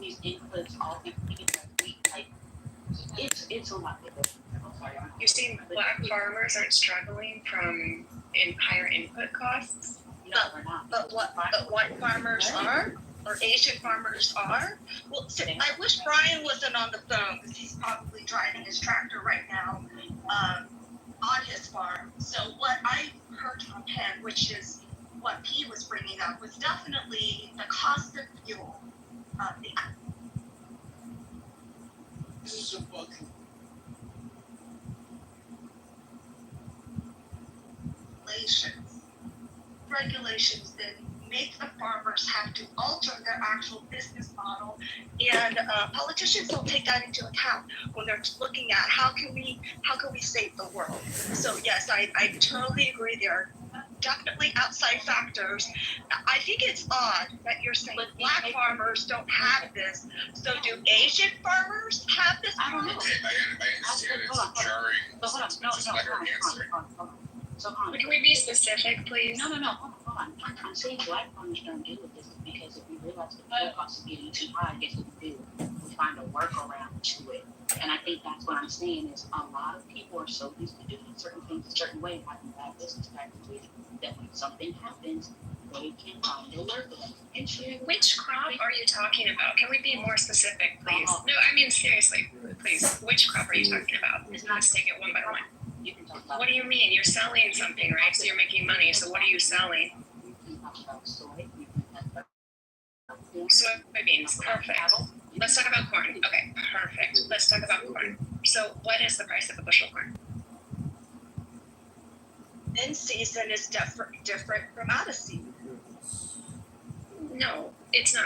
these inputs all these like it's a lot. You're saying black farmers aren't struggling from higher input costs? No, we're not. But white farmers are, or Asian farmers are. Well, so I wish Brian wasn't on the phone because he's probably driving his tractor right now on his farm. So what I heard from him, which is what he was bringing up, was definitely the cost of fuel. This is a book. Regulations that make the farmers have to alter their actual business model, and politicians don't take that into account when they're looking at how can we save the world. So yes, I totally agree. There are definitely outside factors. I think it's odd that you're saying black farmers don't have this. So do Asian farmers have this? I don't know. Okay, I understand it's jarring. It's just like our answer. Can we be specific, please? No, hold on. I'm saying black farmers don't deal with this because if we realize the fuel costs are getting too high, guess what we do? We find a workaround to it. And I think that's what I'm saying is a lot of people are so used to doing certain things a certain way, having bad business practices, that when something happens, they can find a workaround. Which crop are you talking about? Can we be more specific, please? No, I mean seriously, please. Which crop are you talking about? Let's take it one by one. You can talk about What do you mean? You're selling something, right? So you're making money. So what are you selling? you can talk about soy, Soybeans. Perfect. Let's talk about corn. Okay, perfect. Let's talk about corn. So what is the price of a bushel of corn? In season is different from out of season. No, it's not.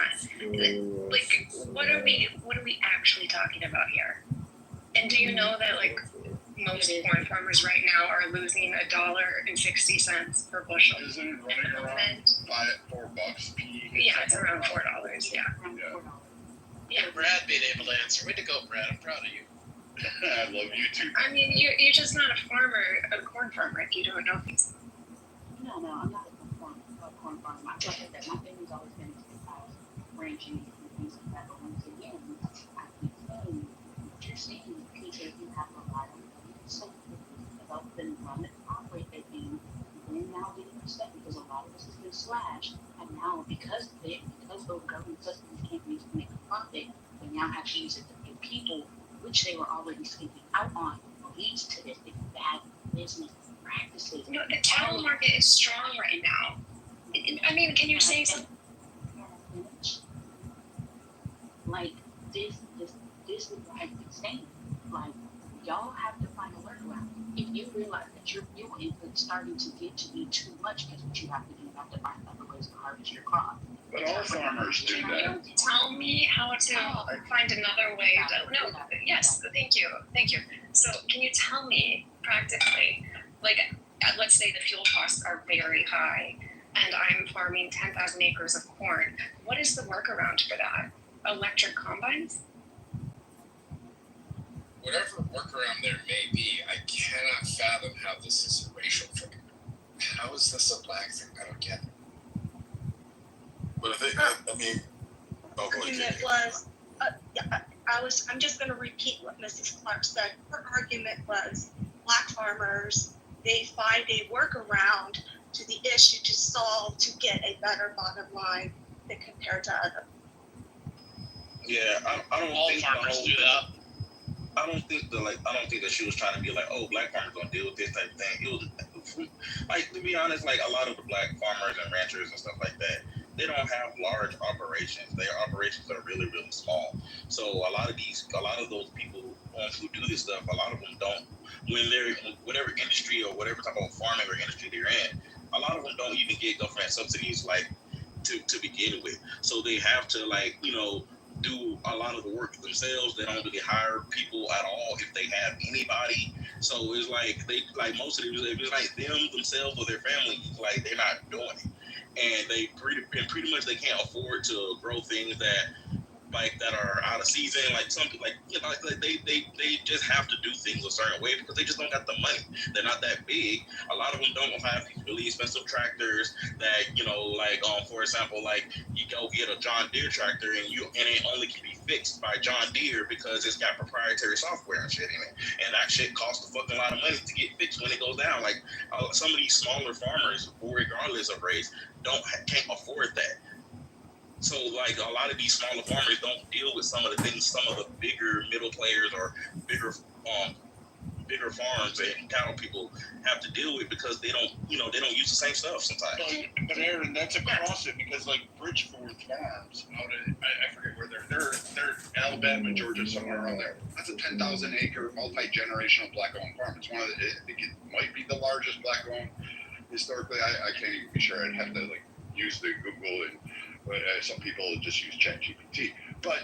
Like, what are we actually talking about here? And do you know that like most corn farmers right now are losing $1.60 per bushel? Isn't it running around $4? Yeah, it's around $4. Yeah. Yeah, Brad being able to answer. Way to go, Brad. I'm proud of you. I love you too. I mean, you're just not a corn farmer if you don't know things. No, I'm not a corn farmer. My family's always been into the house, ranching and things like that. But once again, I keep saying what you're saying is Peter, you have a lot of so help them run it, operate their thing, and now getting upset because a lot of this has been slashed, and now because those government systems can't use to make a profit, they now have to use it to pay people, which they were already speaking out on, leads to this bad business practices. No, the cattle market is strong right now. I mean, can you say something? Like this is what I've been saying. Like y'all have to find a workaround. If you realize that your fuel input is starting to get to be too much, guess what you have to do? You have to find other ways to harvest your crop. But all farmers do Can that. you tell me how to find another way? No, yes, thank you. So can you tell me practically, like, let's say the fuel costs are very high and I'm farming 10,000 acres of corn. What is the workaround for that? Electric combines? Whatever workaround there may be, I cannot fathom how this is a racial thing. How is this a black thing? I don't get it. But It was. I'm just going to repeat what Mrs. Clark said. Her argument was black farmers, they find a workaround to the issue to solve to get a better bottom line than compared to other. Yeah, I don't All think farmers do that. I don't think that she was trying to be like, oh, black farmers gonna deal with this type of thing. It was like, to be honest, like a lot of the black farmers and ranchers and stuff like that, they don't have large operations. Their operations are really, really small. So a lot of those people who do this stuff, a lot of them don't. When they're in whatever industry or whatever type of farming or industry they're in, a lot of them don't even get government subsidies like to begin with. So they have to do a lot of the work themselves. They don't really hire people at all if they have anybody. So it's like most of them, it's like them themselves or their family, like they're not doing it, and they pretty much they can't afford to grow things that like that are out of season. Like some people, like you know, like they just have to do things a certain way because they just don't got the money. They're not that big. A lot of them don't have these really expensive tractors that like for example, like you go get a John Deere tractor and it only can be fixed by John Deere because it's got proprietary software and shit in it, and that shit costs a fucking lot of money to get fixed when it goes down. Like some of these smaller farmers, regardless of race, can't afford that. So like a lot of these smaller farmers don't deal with some of the things some of the bigger middle players or bigger bigger farms and cattle people have to deal with because they don't use the same stuff sometimes. But Aaron, that's across it because like Bridgeforth Farms out in I forget where they're Alabama, Georgia, somewhere around there. That's a 10,000 acre multi-generational black-owned farm. It's one of the, I think it might be the largest black-owned historically. I can't even be sure. I'd have to like use the Google and some people just use ChatGPT, but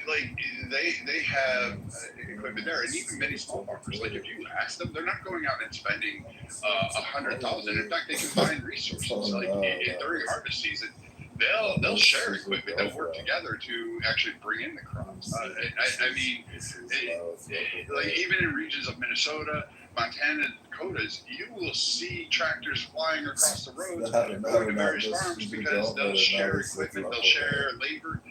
like they have equipment there, and even many small farmers. Like if you ask them, they're not going out and spending $100,000. In fact, they can find resources. Like during harvest season, they'll share equipment. They'll work together to actually bring in the crops. I mean, like even in regions of Minnesota, Montana, Dakotas, you will see tractors flying across the roads going to various farms because they'll share equipment, they'll share labor,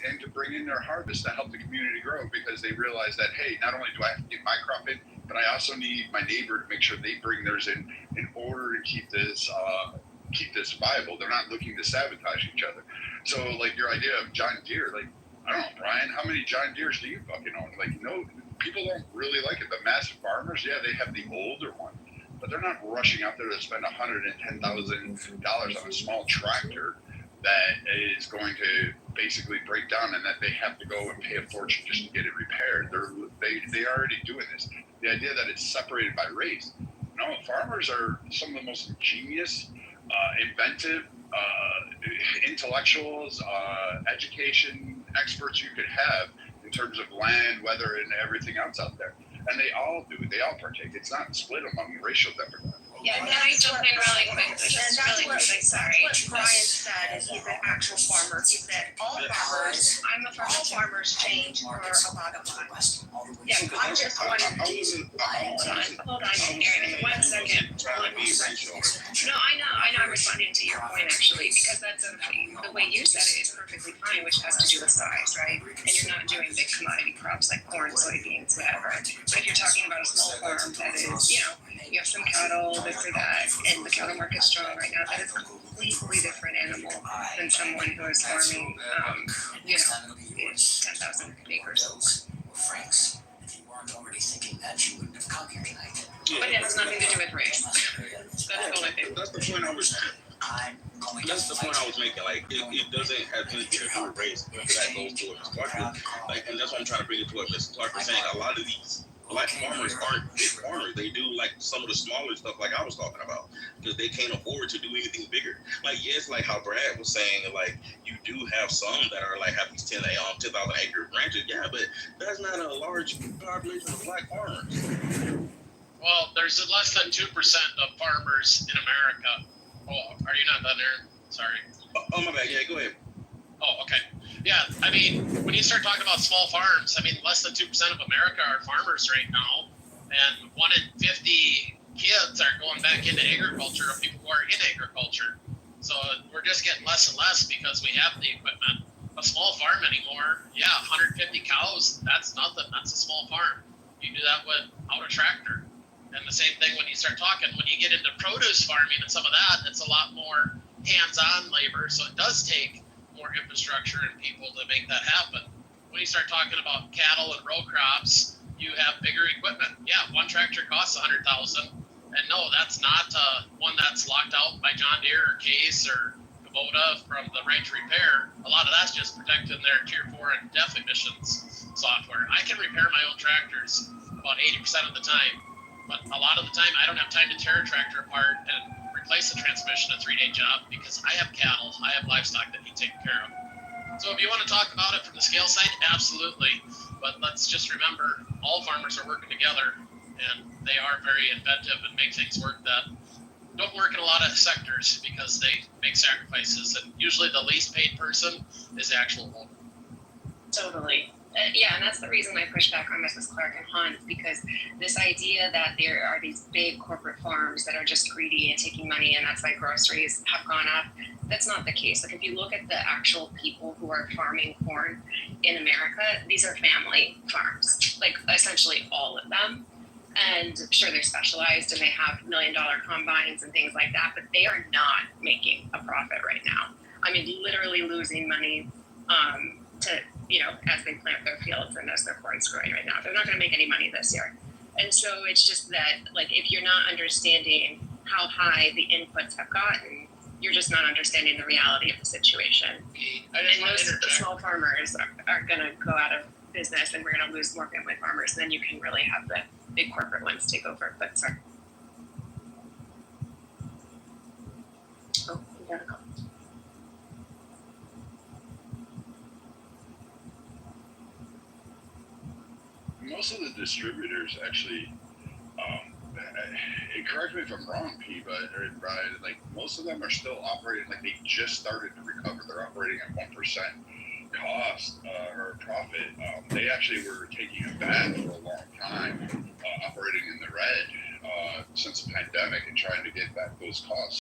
and to bring in their harvest to help the community grow because they realize that, hey, not only do I have to get my crop in, but I also need my neighbor to make sure they bring theirs in order to keep this viable. They're not looking to sabotage each other. So like your idea of John Deere, like, I don't know, Brian, how many John Deeres do you fucking own? Like, no, people don't really like it. The massive farmers, yeah, they have the older one, but they're not rushing out there to spend $110,000 on a small tractor that is going to basically break down and that they have to go and pay a fortune just to get it repaired. They are already doing this. The idea that it's separated by race. No, farmers are some of the most ingenious, inventive, intellectuals, education experts you could have in terms of land, weather, and everything else out there. And they all do. They all partake. It's not split among racial demographics. Yeah, can I jump in really quick? Just really quickly, sorry. What Brian said is he's an actual farmer. He said all farmers, I'm a all farmer. farmers change for a bottom line. Yeah, I just wanted to. Hold on, Aaron, 1 second. Trying to be racial. No, I know, I'm responding to your point actually, because that's the way you said it is perfectly fine, which has to do with size, right? And you're not doing big commodity crops like corn, soybeans, whatever. But if you're talking about a small farm that is, you have some cattle, this or that, and the cattle market's strong right now, that is a completely different animal than someone who is farming, 10,000 acres. But it has nothing to do with race. That's all I think. That's the point I was. That's the point I was making. Like, it doesn't have anything to do with race. That goes to what Ms. Clark is. Like, and that's what I'm trying to bring it to what Ms. Clark was saying. A lot of these black farmers aren't big farmers. They do like some of the smaller stuff, like I was talking about, because they can't afford to do anything bigger. Like, yes, like how Brad was saying, like you do have some that are like have these 10,000 acre ranches. Yeah, but that's not a large population of black farmers. Well, there's less than 2% of farmers in America. Oh, are you not done there? Sorry. Oh, my bad. Yeah, go ahead. Oh, okay. Yeah, I mean, when you start talking about small farms, I mean, less than 2% of America are farmers right now, and 1 in 50 kids are going back into agriculture of people who are in agriculture. So we're just getting less and less because we have the equipment. A small farm anymore, 150 cows, that's nothing. That's a small farm. You do that without a tractor. And the same thing when you start talking, when you get into produce farming and some of that, it's a lot more hands-on labor. So it does take more infrastructure and people to make that happen. When you start talking about cattle and row crops, you have bigger equipment. Yeah, one tractor costs $100,000. And no, that's not one that's locked out by John Deere or Case or Kubota from the right to repair. A lot of that's just protecting their Tier 4 and DEF emissions software. I can repair my own tractors about 80% of the time. But a lot of the time, I don't have time to tear a tractor apart and replace the transmission, a 3-day job, because I have cattle, I have livestock that need taken care of. So if you want to talk about it from the scale side, absolutely. But let's just remember, all farmers are working together, and they are very inventive and make things work that don't work in a lot of sectors because they make sacrifices. And usually the least paid person is the actual owner. Totally. Yeah, and that's the reason I push back on Mrs. Clark and Hunt, because this idea that there are these big corporate farms that are just greedy and taking money, and that's why groceries have gone up. That's not the case. Like, if you look at the actual people who are farming corn in America, these are family farms, like essentially all of them. And sure, they're specialized and they have $1 million combines and things like that, but they are not making a profit right now. I mean, literally losing money to, as they plant their fields and as their corn's growing right now. They're not going to make any money this year. And so it's just that, like, if you're not understanding how high the inputs have gotten, you're just not understanding the reality of the situation. I just And want to most of the interject. small farmers are going to go out of business, and we're going to lose more family farmers. Then you can really have the big corporate ones take over. But sorry. Oh, you gotta go. Most of the distributors actually, correct me if I'm wrong, P, or Brian, like most of them are still operating like they just started to recover. They're operating at 1% cost or profit. They actually were taking a bath for a long time, operating in the red since the pandemic and trying to get back those costs.